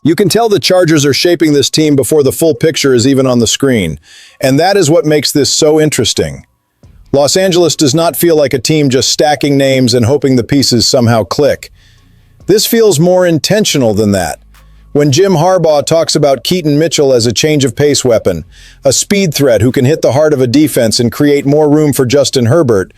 You can tell the Chargers are shaping this team before the full picture is even on the screen, and that is what makes this so interesting. Los Angeles does not feel like a team just stacking names and hoping the pieces somehow click. This feels more intentional than that. When Jim Harbaugh talks about Keaton Mitchell as a change-of-pace weapon, a speed threat who can hit the heart of a defense and create more room for Justin Herbert,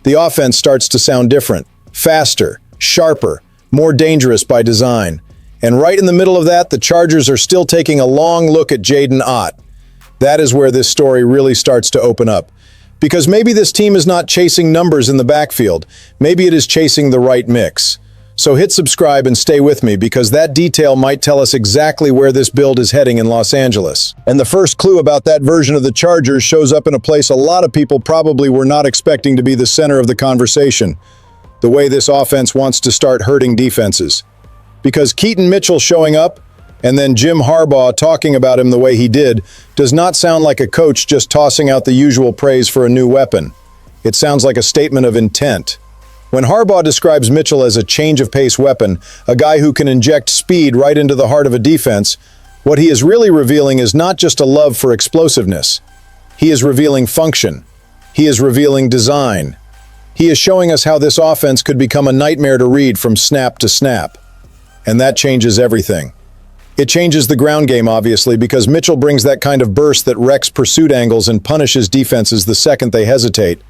the offense starts to sound different, faster, sharper, more dangerous by design. And right in the middle of that, the Chargers are still taking a long look at Jaydn Ott. That is where this story really starts to open up. Because maybe this team is not chasing numbers in the backfield. Maybe it is chasing the right mix. So hit subscribe and stay with me, because that detail might tell us exactly where this build is heading in Los Angeles. And the first clue about that version of the Chargers shows up in a place a lot of people probably were not expecting to be the center of the conversation. The way this offense wants to start hurting defenses. Because Keaton Mitchell showing up, and then Jim Harbaugh talking about him the way he did, does not sound like a coach just tossing out the usual praise for a new weapon. It sounds like a statement of intent. When Harbaugh describes Mitchell as a change-of-pace weapon, a guy who can inject speed right into the heart of a defense, what he is really revealing is not just a love for explosiveness. He is revealing function. He is revealing design. He is showing us how this offense could become a nightmare to read from snap to snap. And that changes everything. It changes the ground game, obviously, because Mitchell brings that kind of burst that wrecks pursuit angles and punishes defenses the second they hesitate.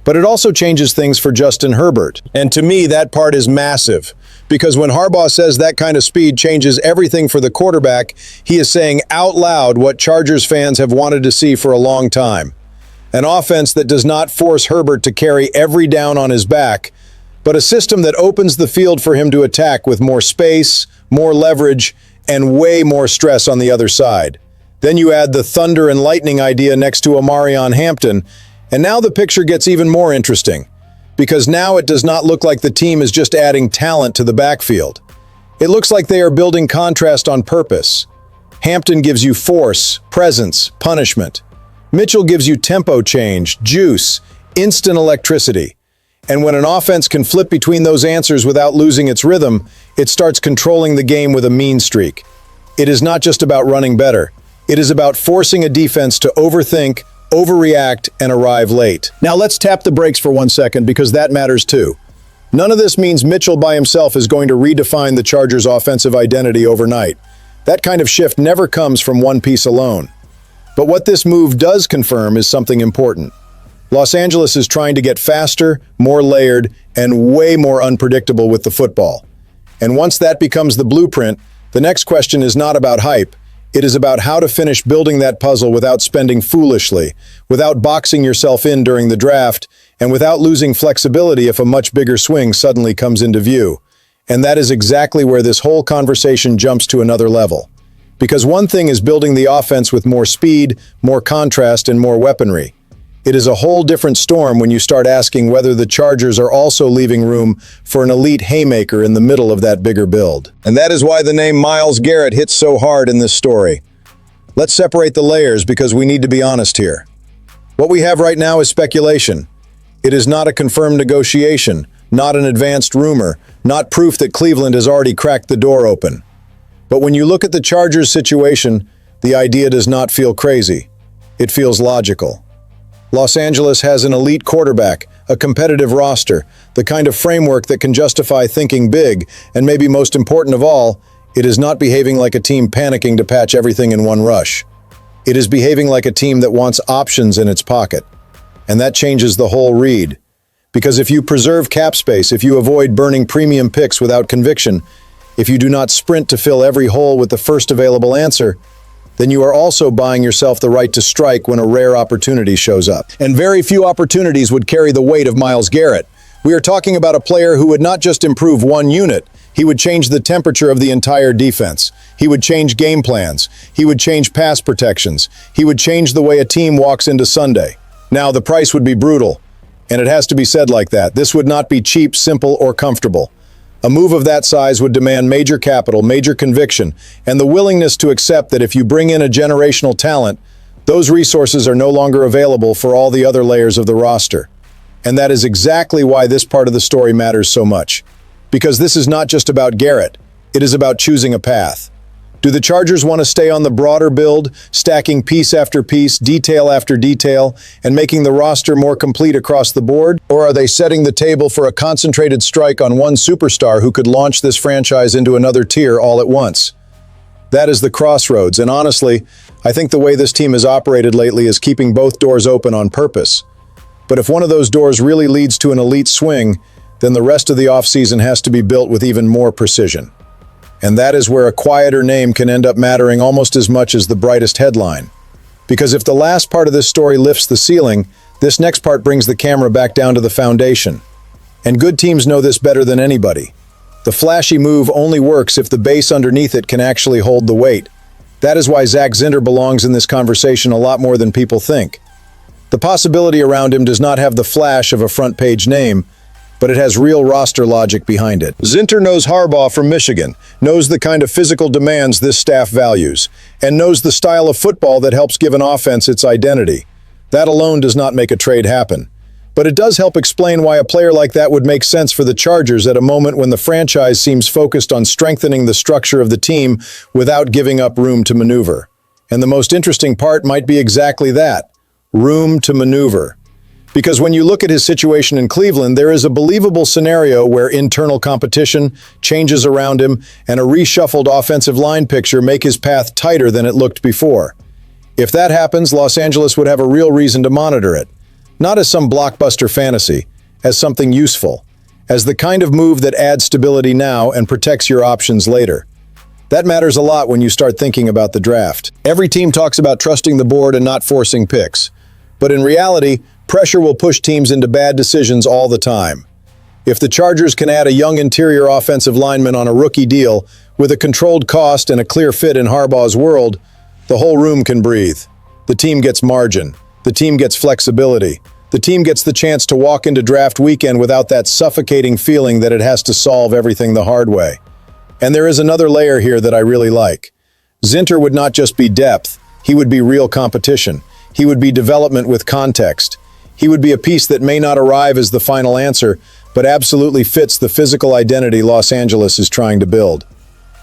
But it also changes things for Justin Herbert. And to me, that part is massive. Because when Harbaugh says that kind of speed changes everything for the quarterback, he is saying out loud what Chargers fans have wanted to see for a long time. An offense that does not force Herbert to carry every down on his back, but a system that opens the field for him to attack with more space, more leverage, and way more stress on the other side. Then you add the thunder and lightning idea next to Omarion Hampton, and now the picture gets even more interesting, because now it does not look like the team is just adding talent to the backfield. It looks like they are building contrast on purpose. Hampton gives you force, presence, punishment. Mitchell gives you tempo change, juice, instant electricity. And when an offense can flip between those answers without losing its rhythm, it starts controlling the game with a mean streak. It is not just about running better. It is about forcing a defense to overthink, overreact, and arrive late. Now let's tap the brakes for 1 second, because that matters too. None of this means Mitchell by himself is going to redefine the Chargers' offensive identity overnight. That kind of shift never comes from one piece alone. But what this move does confirm is something important. Los Angeles is trying to get faster, more layered, and way more unpredictable with the football. And once that becomes the blueprint, the next question is not about hype. It is about how to finish building that puzzle without spending foolishly, without boxing yourself in during the draft, and without losing flexibility if a much bigger swing suddenly comes into view. And that is exactly where this whole conversation jumps to another level. Because one thing is building the offense with more speed, more contrast, and more weaponry. It is a whole different storm when you start asking whether the Chargers are also leaving room for an elite haymaker in the middle of that bigger build. And that is why the name Myles Garrett hits so hard in this story. Let's separate the layers, because we need to be honest here. What we have right now is speculation. It is not a confirmed negotiation, not an advanced rumor, not proof that Cleveland has already cracked the door open. But when you look at the Chargers situation, the idea does not feel crazy. It feels logical. Los Angeles has an elite quarterback, a competitive roster, the kind of framework that can justify thinking big, and maybe most important of all, it is not behaving like a team panicking to patch everything in one rush. It is behaving like a team that wants options in its pocket. And that changes the whole read. Because if you preserve cap space, if you avoid burning premium picks without conviction, if you do not sprint to fill every hole with the first available answer, then you are also buying yourself the right to strike when a rare opportunity shows up. And very few opportunities would carry the weight of Myles Garrett. We are talking about a player who would not just improve one unit, he would change the temperature of the entire defense. He would change game plans. He would change pass protections. He would change the way a team walks into Sunday. Now, the price would be brutal, and it has to be said like that. This would not be cheap, simple, or comfortable. A move of that size would demand major capital, major conviction, and the willingness to accept that if you bring in a generational talent, those resources are no longer available for all the other layers of the roster. And that is exactly why this part of the story matters so much. Because this is not just about Garrett, it is about choosing a path. Do the Chargers want to stay on the broader build, stacking piece after piece, detail after detail, and making the roster more complete across the board? Or are they setting the table for a concentrated strike on one superstar who could launch this franchise into another tier all at once? That is the crossroads, and honestly, I think the way this team has operated lately is keeping both doors open on purpose. But if one of those doors really leads to an elite swing, then the rest of the offseason has to be built with even more precision. And that is where a quieter name can end up mattering almost as much as the brightest headline. Because if the last part of this story lifts the ceiling, this next part brings the camera back down to the foundation. And good teams know this better than anybody. The flashy move only works if the base underneath it can actually hold the weight. That is why Zak Zinter belongs in this conversation a lot more than people think. The possibility around him does not have the flash of a front-page name, but it has real roster logic behind it. Zinter knows Harbaugh from Michigan, knows the kind of physical demands this staff values, and knows the style of football that helps give an offense its identity. That alone does not make a trade happen. But it does help explain why a player like that would make sense for the Chargers at a moment when the franchise seems focused on strengthening the structure of the team without giving up room to maneuver. And the most interesting part might be exactly that, room to maneuver. Because when you look at his situation in Cleveland, there is a believable scenario where internal competition, changes around him, and a reshuffled offensive line picture make his path tighter than it looked before. If that happens, Los Angeles would have a real reason to monitor it. Not as some blockbuster fantasy, as something useful, as the kind of move that adds stability now and protects your options later. That matters a lot when you start thinking about the draft. Every team talks about trusting the board and not forcing picks. But in reality, pressure will push teams into bad decisions all the time. If the Chargers can add a young interior offensive lineman on a rookie deal with a controlled cost and a clear fit in Harbaugh's world, the whole room can breathe. The team gets margin. The team gets flexibility. The team gets the chance to walk into draft weekend without that suffocating feeling that it has to solve everything the hard way. And there is another layer here that I really like. Zinter would not just be depth, he would be real competition. He would be development with context. He would be a piece that may not arrive as the final answer, but absolutely fits the physical identity Los Angeles is trying to build.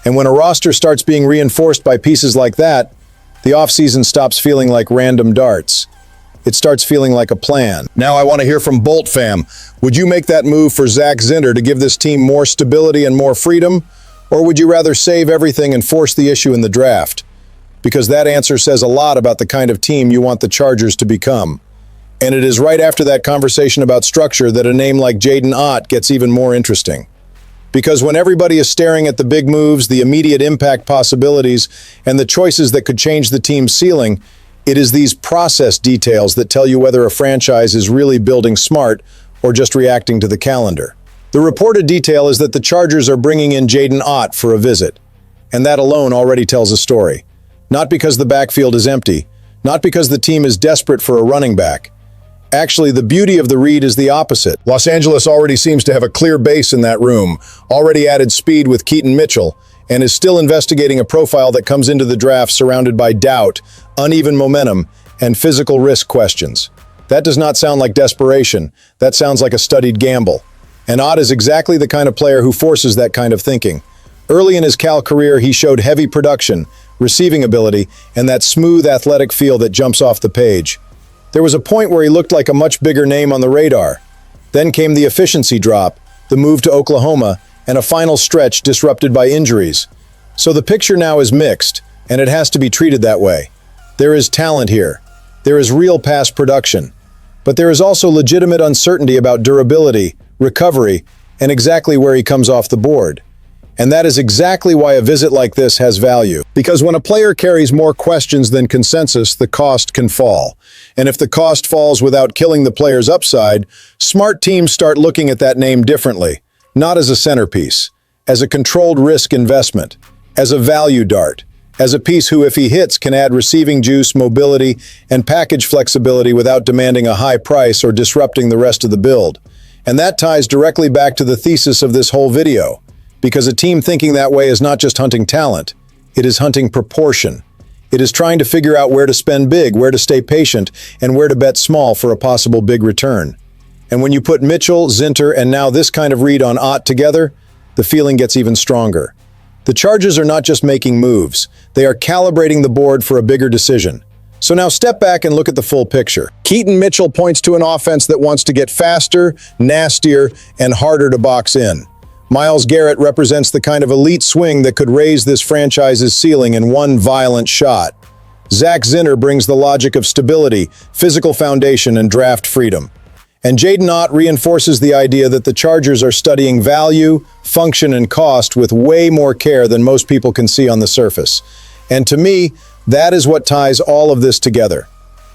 And when a roster starts being reinforced by pieces like that, the offseason stops feeling like random darts. It starts feeling like a plan. Now I want to hear from Bolt Fam. Would you make that move for Zak Zinter to give this team more stability and more freedom? Or would you rather save everything and force the issue in the draft? Because that answer says a lot about the kind of team you want the Chargers to become. And it is right after that conversation about structure that a name like Jaydn Ott gets even more interesting. Because when everybody is staring at the big moves, the immediate impact possibilities, and the choices that could change the team's ceiling, it is these process details that tell you whether a franchise is really building smart or just reacting to the calendar. The reported detail is that the Chargers are bringing in Jaydn Ott for a visit. And that alone already tells a story. Not because the backfield is empty, not because the team is desperate for a running back. Actually, the beauty of the read is the opposite. Los Angeles already seems to have a clear base in that room, already added speed with Keaton Mitchell, and is still investigating a profile that comes into the draft surrounded by doubt, uneven momentum, and physical risk questions. That does not sound like desperation. That sounds like a studied gamble. And Ott is exactly the kind of player who forces that kind of thinking. Early in his Cal career, he showed heavy production, receiving ability, and that smooth athletic feel that jumps off the page. There was a point where he looked like a much bigger name on the radar. Then came the efficiency drop, the move to Oklahoma, and a final stretch disrupted by injuries. So the picture now is mixed, and it has to be treated that way. There is talent here. There is real past production. But there is also legitimate uncertainty about durability, recovery, and exactly where he comes off the board. And that is exactly why a visit like this has value. Because when a player carries more questions than consensus, the cost can fall. And if the cost falls without killing the player's upside, smart teams start looking at that name differently. Not as a centerpiece, as a controlled risk investment, as a value dart, as a piece who, if he hits, can add receiving juice, mobility, and package flexibility without demanding a high price or disrupting the rest of the build. And that ties directly back to the thesis of this whole video. Because a team thinking that way is not just hunting talent, it is hunting proportion. It is trying to figure out where to spend big, where to stay patient, and where to bet small for a possible big return. And when you put Mitchell, Zinter, and now this kind of read on Ott together, the feeling gets even stronger. The Chargers are not just making moves, they are calibrating the board for a bigger decision. So now step back and look at the full picture. Keaton Mitchell points to an offense that wants to get faster, nastier, and harder to box in. Myles Garrett represents the kind of elite swing that could raise this franchise's ceiling in one violent shot. Zak Zinter brings the logic of stability, physical foundation, and draft freedom. And Jaydn Ott reinforces the idea that the Chargers are studying value, function, and cost with way more care than most people can see on the surface. And to me, that is what ties all of this together.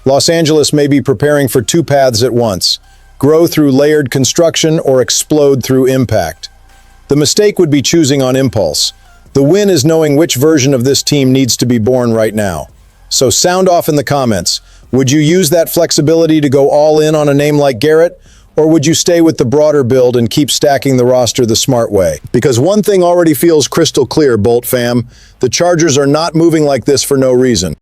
Los Angeles may be preparing for two paths at once: grow through layered construction or explode through impact. The mistake would be choosing on impulse. The win is knowing which version of this team needs to be born right now. So sound off in the comments. Would you use that flexibility to go all in on a name like Garrett? Or would you stay with the broader build and keep stacking the roster the smart way? Because one thing already feels crystal clear, Bolt fam. The Chargers are not moving like this for no reason.